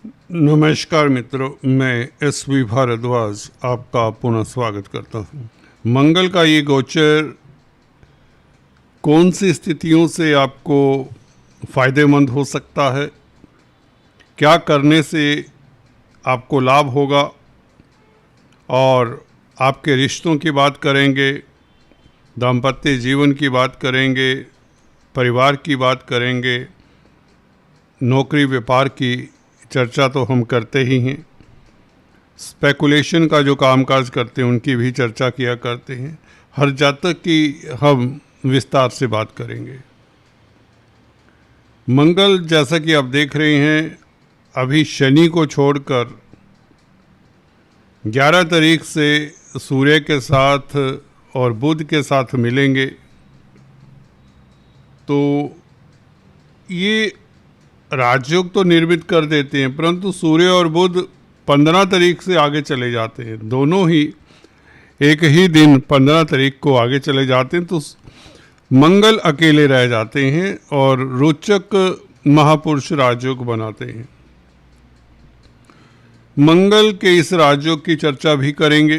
नमस्कार मित्रों, मैं एस.वी. भारद्वाज आपका पुनः स्वागत करता हूँ। मंगल का ये गोचर कौन सी स्थितियों से आपको फ़ायदेमंद हो सकता है, क्या करने से आपको लाभ होगा, और आपके रिश्तों की बात करेंगे, दाम्पत्य जीवन की बात करेंगे, परिवार की बात करेंगे, नौकरी व्यापार की चर्चा तो हम करते ही हैं। स्पेकुलेशन का जो कामकाज करते हैं उनकी भी चर्चा किया करते हैं। हर जातक की हम विस्तार से बात करेंगे। मंगल, जैसा कि आप देख रहे हैं, अभी शनि को छोड़कर 11 तारीख से सूर्य के साथ और बुध के साथ मिलेंगे। तो ये राजयोग तो निर्मित कर देते हैं, परंतु सूर्य और बुध 15 तारीख से आगे चले जाते हैं। दोनों ही एक ही दिन 15 तारीख को आगे चले जाते हैं, तो मंगल अकेले रह जाते हैं और रोचक महापुरुष राजयोग बनाते हैं। मंगल के इस राजयोग की चर्चा भी करेंगे,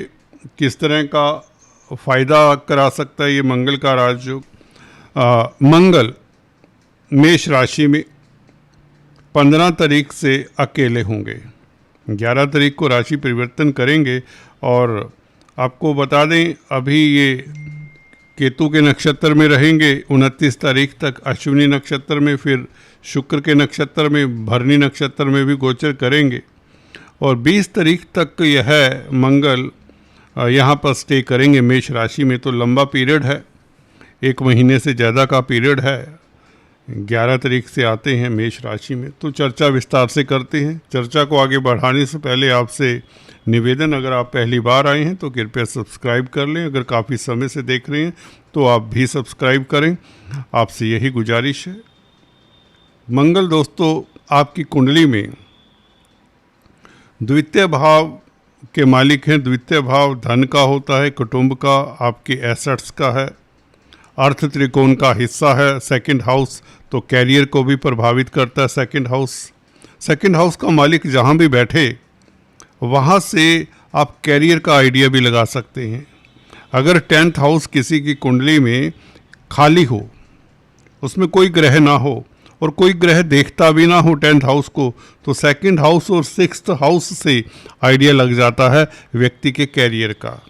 किस तरह का फायदा करा सकता है ये मंगल का राजयोग। मंगल मेष राशि में 15 तारीख से अकेले होंगे, 11 तारीख को राशि परिवर्तन करेंगे। और आपको बता दें, अभी ये केतु के नक्षत्र में रहेंगे 29 तारीख तक, अश्विनी नक्षत्र में, फिर शुक्र के नक्षत्र में, भरणी नक्षत्र में भी गोचर करेंगे। और 20 तारीख तक यह मंगल यहाँ पर स्टे करेंगे मेष राशि में। तो लंबा पीरियड है, 1 महीने से ज़्यादा का पीरियड है। 11 तारीख से आते हैं मेष राशि में। तो चर्चा विस्तार से करते हैं। चर्चा को आगे बढ़ाने से पहले आपसे निवेदन, अगर आप पहली बार आए हैं तो कृपया सब्सक्राइब कर लें। अगर काफ़ी समय से देख रहे हैं तो आप भी सब्सक्राइब करें, आपसे यही गुजारिश है। मंगल दोस्तों, आपकी कुंडली में द्वितीय भाव के मालिक हैं। द्वितीय भाव धन का होता है, कुटुंब का, आपके एसेट्स का है, अर्थ त्रिकोण का हिस्सा है। सेकंड हाउस तो कैरियर को भी प्रभावित करता है। सेकंड हाउस का मालिक जहाँ भी बैठे वहाँ से आप कैरियर का आइडिया भी लगा सकते हैं। अगर 10th हाउस किसी की कुंडली में खाली हो, उसमें कोई ग्रह ना हो और कोई ग्रह देखता भी ना हो 10th हाउस को, तो सेकंड हाउस और 6th हाउस से आइडिया लग जाता है व्यक्ति के कैरियर का।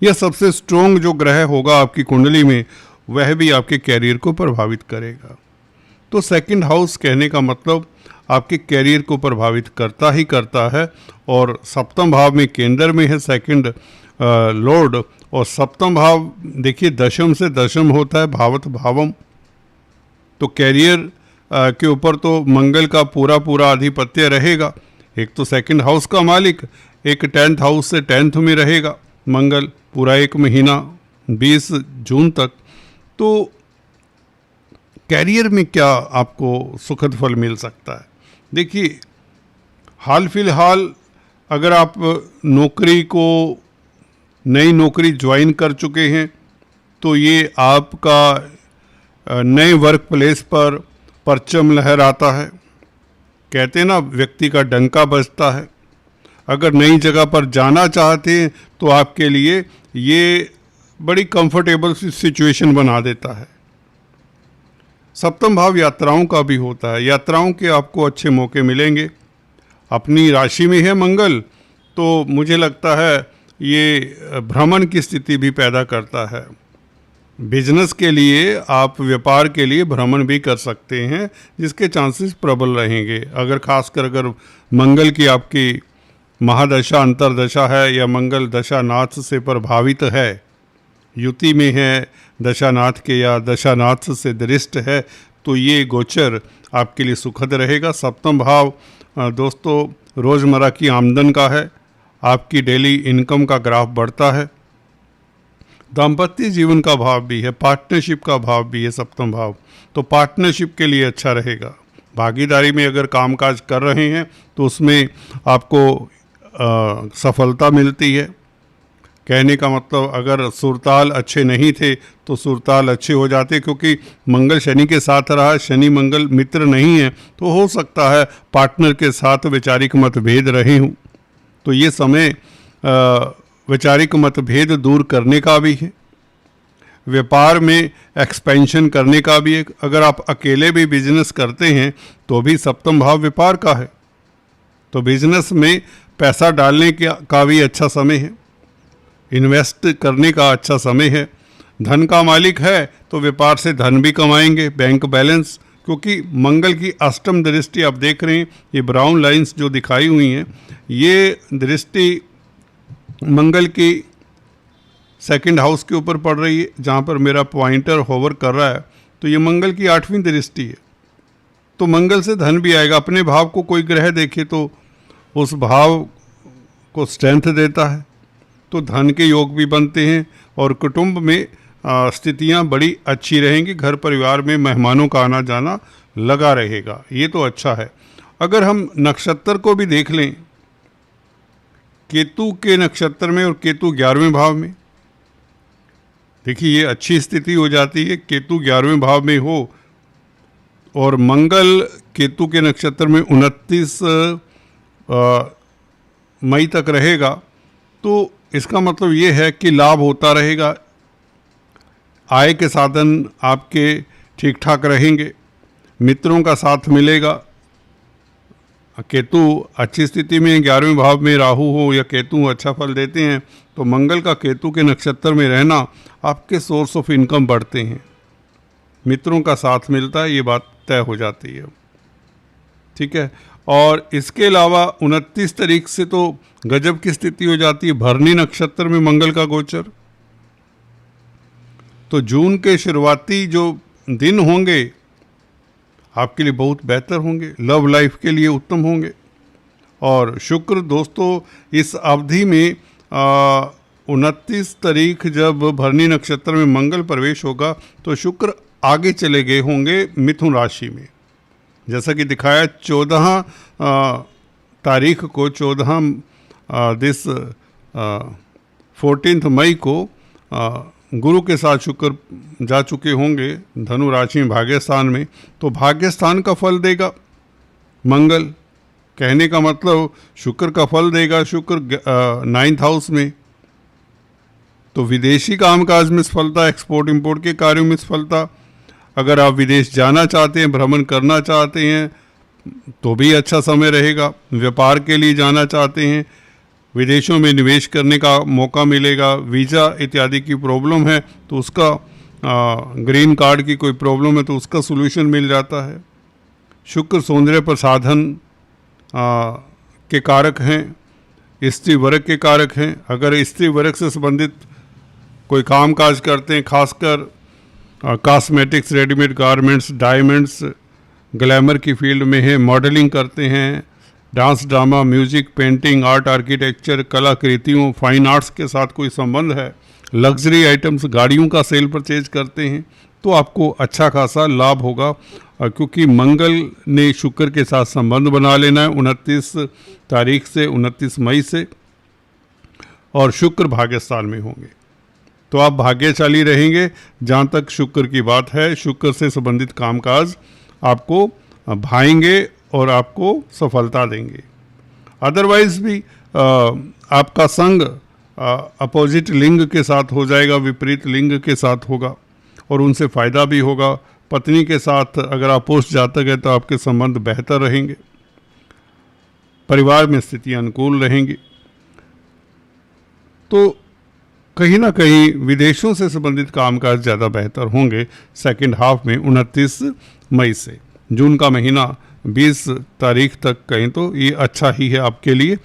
यह सबसे स्ट्रॉन्ग जो ग्रह होगा आपकी कुंडली में, वह भी आपके कैरियर को प्रभावित करेगा। तो सेकंड हाउस कहने का मतलब आपके कैरियर को प्रभावित करता ही करता है। और सप्तम भाव में केंद्र में है सेकंड लॉर्ड। और सप्तम भाव देखिए दशम से दशम होता है, भावत भावम। तो कैरियर के ऊपर तो मंगल का पूरा आधिपत्य रहेगा। एक तो सेकंड हाउस का मालिक, एक 10th हाउस से 10th में रहेगा मंगल पूरा 1 महीना 20 जून तक। तो कैरियर में क्या आपको सुखद फल मिल सकता है? देखिए, हाल फिलहाल अगर आप नई नौकरी ज्वाइन कर चुके हैं तो ये आपका नए वर्क प्लेस पर परचम लहराता है। कहते हैं ना, व्यक्ति का डंका बजता है। अगर नई जगह पर जाना चाहते हैं तो आपके लिए ये बड़ी कंफर्टेबल सी सिचुएशन बना देता है। सप्तम भाव यात्राओं का भी होता है। यात्राओं के आपको अच्छे मौके मिलेंगे। अपनी राशि में है मंगल, तो मुझे लगता है ये भ्रमण की स्थिति भी पैदा करता है। बिजनेस के लिए, आप व्यापार के लिए भ्रमण भी कर सकते हैं, जिसके चांसेस प्रबल रहेंगे। अगर मंगल की आपकी महादशा अंतरदशा है या मंगल दशानाथ से प्रभावित है, युति में है दशानाथ के या दशानाथ से दृष्ट है, तो ये गोचर आपके लिए सुखद रहेगा। सप्तम भाव दोस्तों रोज़मर्रा की आमदन का है। आपकी डेली इनकम का ग्राफ बढ़ता है। दाम्पत्य जीवन का भाव भी है, पार्टनरशिप का भाव भी है सप्तम भाव। तो पार्टनरशिप के लिए अच्छा रहेगा। भागीदारी में अगर कामकाज कर रहे हैं तो उसमें आपको सफलता मिलती है। कहने का मतलब अगर सुरताल अच्छे नहीं थे तो सुरताल अच्छे हो जाते, क्योंकि मंगल शनि के साथ रहा, शनि मंगल मित्र नहीं है, तो हो सकता है पार्टनर के साथ वैचारिक मतभेद रहे हों। तो ये समय वैचारिक मतभेद दूर करने का भी है, व्यापार में एक्सपेंशन करने का भी है। अगर आप अकेले भी बिजनेस करते हैं तो भी सप्तम भाव व्यापार का है, तो बिजनेस में पैसा डालने का भी अच्छा समय है, इन्वेस्ट करने का अच्छा समय है। धन का मालिक है तो व्यापार से धन भी कमाएंगे, बैंक बैलेंस, क्योंकि मंगल की अष्टम दृष्टि आप देख रहे हैं, ये ब्राउन लाइंस जो दिखाई हुई हैं, ये दृष्टि मंगल की सेकंड हाउस के ऊपर पड़ रही है, जहाँ पर मेरा पॉइंटर होवर कर रहा है, तो ये मंगल की 8वीं दृष्टि है। तो मंगल से धन भी आएगा। अपने भाव को कोई ग्रह देखे तो उस भाव को स्ट्रेंथ देता है, तो धन के योग भी बनते हैं और कुटुंब में स्थितियां बड़ी अच्छी रहेंगी। घर परिवार में मेहमानों का आना जाना लगा रहेगा, ये तो अच्छा है। अगर हम नक्षत्र को भी देख लें, केतु के नक्षत्र में और केतु 11वें भाव में, देखिए ये अच्छी स्थिति हो जाती है। केतु 11वें भाव में हो और मंगल केतु के नक्षत्र में 29 मई तक रहेगा, तो इसका मतलब ये है कि लाभ होता रहेगा, आय के साधन आपके ठीक ठाक रहेंगे, मित्रों का साथ मिलेगा। केतु अच्छी स्थिति में 11वें भाव में राहु हो या केतु अच्छा फल देते हैं, तो मंगल का केतु के नक्षत्र में रहना आपके सोर्स ऑफ इनकम बढ़ते हैं, मित्रों का साथ मिलता है, ये बात तय हो जाती है। ठीक है, और इसके अलावा 29 तारीख से तो गजब की स्थिति हो जाती है, भरनी नक्षत्र में मंगल का गोचर। तो जून के शुरुआती जो दिन होंगे आपके लिए बहुत बेहतर होंगे, लव लाइफ के लिए उत्तम होंगे। और शुक्र दोस्तों इस अवधि में 29 तारीख जब भरनी नक्षत्र में मंगल प्रवेश होगा तो शुक्र आगे चले गए होंगे मिथुन राशि में, जैसा कि दिखाया 14 तारीख को 14 मई को गुरु के साथ शुक्र जा चुके होंगे धनु राशि में भाग्यस्थान में, तो भाग्यस्थान का फल देगा मंगल। कहने का मतलब शुक्र का फल देगा शुक्र 9th हाउस में, तो विदेशी कामकाज में सफलता, एक्सपोर्ट इंपोर्ट के कार्यों में सफलता। अगर आप विदेश जाना चाहते हैं, भ्रमण करना चाहते हैं तो भी अच्छा समय रहेगा। व्यापार के लिए जाना चाहते हैं, विदेशों में निवेश करने का मौका मिलेगा। वीज़ा इत्यादि की प्रॉब्लम है तो उसका ग्रीन कार्ड की कोई प्रॉब्लम है तो उसका सॉल्यूशन मिल जाता है। शुक्र सौंदर्य प्रसाधन के कारक हैं, स्त्री वर्ग के कारक हैं। अगर स्त्री वर्ग से संबंधित कोई काम काज करते हैं, खासकर cosmetics, readymade garments, diamonds, glamour की फील्ड में है, मॉडलिंग करते हैं, dance, drama, music, painting, art, architecture, कलाकृतियों, फाइन आर्ट्स के साथ कोई संबंध है, लग्जरी आइटम्स, गाड़ियों का सेल परचेज करते हैं, तो आपको अच्छा खासा लाभ होगा, क्योंकि मंगल ने शुक्र के साथ संबंध बना लेना है 29 तारीख से 29 मई से, और शुक्र भाग्यस्थान में होंगे तो आप भाग्यशाली रहेंगे। जहाँ तक शुक्र की बात है, शुक्र से संबंधित कामकाज आपको भाएंगे और आपको सफलता देंगे। अदरवाइज भी आपका संग अपोजिट लिंग के साथ हो जाएगा, विपरीत लिंग के साथ होगा और उनसे फ़ायदा भी होगा। पत्नी के साथ अगर आप पोस्ट जातक है तो आपके संबंध बेहतर रहेंगे, परिवार में स्थिति अनुकूल रहेंगी। तो कहीं ना कहीं विदेशों से संबंधित कामकाज ज़्यादा बेहतर होंगे सेकंड हाफ में 29 मई से। जून का महीना 20 तारीख तक कहें तो ये अच्छा ही है आपके लिए।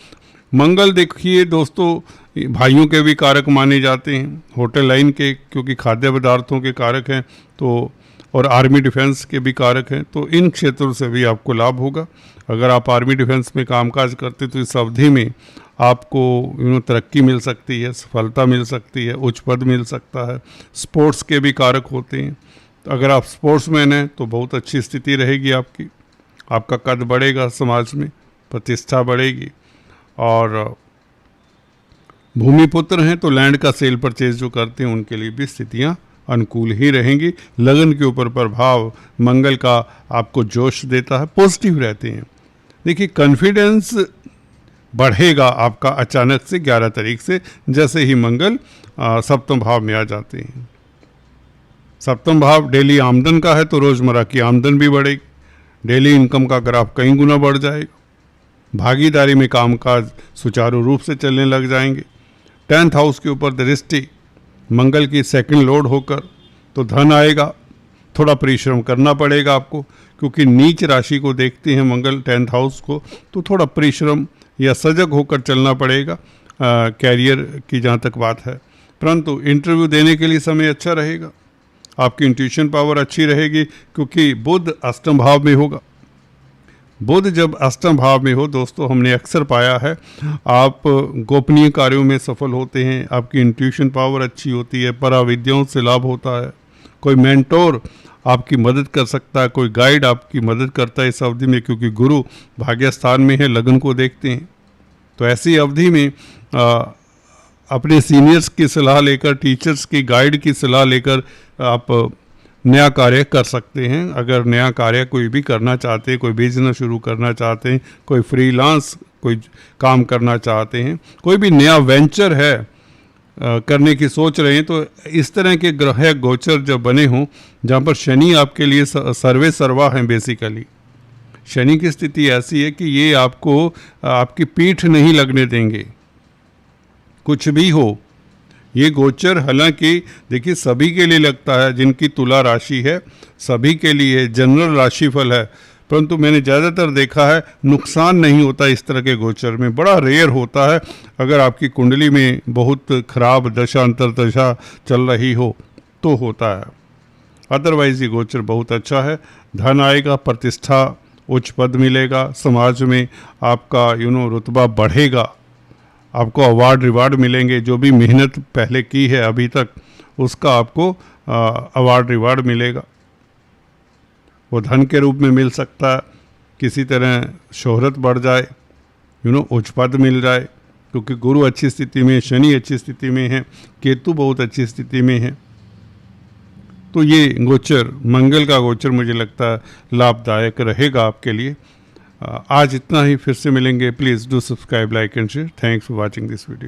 मंगल देखिए दोस्तों, भाइयों के भी कारक माने जाते हैं, होटल लाइन के, क्योंकि खाद्य पदार्थों के कारक हैं, तो और आर्मी डिफेंस के भी कारक हैं, तो इन क्षेत्रों से भी आपको लाभ होगा। अगर आप आर्मी डिफेंस में कामकाज करते तो इस अवधि में आपको तरक्की मिल सकती है, सफलता मिल सकती है, उच्च पद मिल सकता है। स्पोर्ट्स के भी कारक होते हैं, तो अगर आप स्पोर्ट्समैन हैं तो बहुत अच्छी स्थिति रहेगी आपकी, आपका कद बढ़ेगा, समाज में प्रतिष्ठा बढ़ेगी। और भूमिपुत्र हैं तो लैंड का सेल परचेज जो करते हैं उनके लिए भी स्थितियां अनुकूल ही रहेंगी। लगन के ऊपर प्रभाव मंगल का आपको जोश देता है, पॉजिटिव रहते हैं। देखिए कॉन्फिडेंस बढ़ेगा आपका अचानक से 11 तारीख से, जैसे ही मंगल सप्तम भाव में आ जाते हैं। सप्तम भाव डेली आमदन का है तो रोज़मर्रा की आमदन भी बढ़ेगी, डेली इनकम का ग्राफ कई गुना बढ़ जाएगा। भागीदारी में कामकाज सुचारू रूप से चलने लग जाएंगे। 10th हाउस के ऊपर दृष्टि मंगल की सेकंड लॉर्ड होकर तो धन आएगा। थोड़ा परिश्रम करना पड़ेगा आपको, क्योंकि नीच राशि को देखते हैं मंगल 10th हाउस को, तो थोड़ा परिश्रम या सजग होकर चलना पड़ेगा कैरियर की जहाँ तक बात है। परंतु इंटरव्यू देने के लिए समय अच्छा रहेगा, आपकी इंट्यूशन पावर अच्छी रहेगी, क्योंकि बुध अष्टम भाव में होगा। बुध जब अष्टम भाव में हो दोस्तों, हमने अक्सर पाया है आप गोपनीय कार्यों में सफल होते हैं, आपकी इंट्यूशन पावर अच्छी होती है, पराविद्याओं से लाभ होता है, कोई मेंटोर आपकी मदद कर सकता है, कोई गाइड आपकी मदद करता है इस अवधि में, क्योंकि गुरु भाग्यस्थान में है, लगन को देखते हैं। तो ऐसी अवधि में अपने सीनियर्स की सलाह लेकर, टीचर्स की गाइड की सलाह लेकर आप नया कार्य कर सकते हैं। अगर नया कार्य कोई भी करना चाहते हैं, कोई बिजनेस शुरू करना चाहते हैं, कोई फ्रीलांस कोई काम करना चाहते हैं, कोई भी नया वेंचर है करने की सोच रहे हैं, तो इस तरह के ग्रह गोचर जब बने हों जहाँ पर शनि आपके लिए सर्वे सर्वा हैं। बेसिकली शनि की स्थिति ऐसी है कि ये आपको आपकी पीठ नहीं लगने देंगे, कुछ भी हो। ये गोचर हालांकि देखिए सभी के लिए लगता है, जिनकी तुला राशि है सभी के लिए जनरल राशिफल है, परंतु मैंने ज़्यादातर देखा है नुकसान नहीं होता इस तरह के गोचर में, बड़ा रेयर होता है। अगर आपकी कुंडली में बहुत खराब दशा अंतर्दशा चल रही हो तो होता है, अदरवाइज ये गोचर बहुत अच्छा है। धन आएगा, प्रतिष्ठा, उच्च पद मिलेगा, समाज में आपका रुतबा बढ़ेगा, आपको अवार्ड रिवार्ड मिलेंगे। जो भी मेहनत पहले की है अभी तक उसका आपको अवार्ड रिवार्ड मिलेगा, वो धन के रूप में मिल सकता है, किसी तरह शोहरत बढ़ जाए, उच्च पद मिल जाए, क्योंकि गुरु अच्छी स्थिति में, शनि अच्छी स्थिति में है, केतु बहुत अच्छी स्थिति में है। तो ये गोचर, मंगल का गोचर मुझे लगता है लाभदायक रहेगा आपके लिए। आज इतना ही, फिर से मिलेंगे। Please do subscribe, like and share. Thanks for watching this video.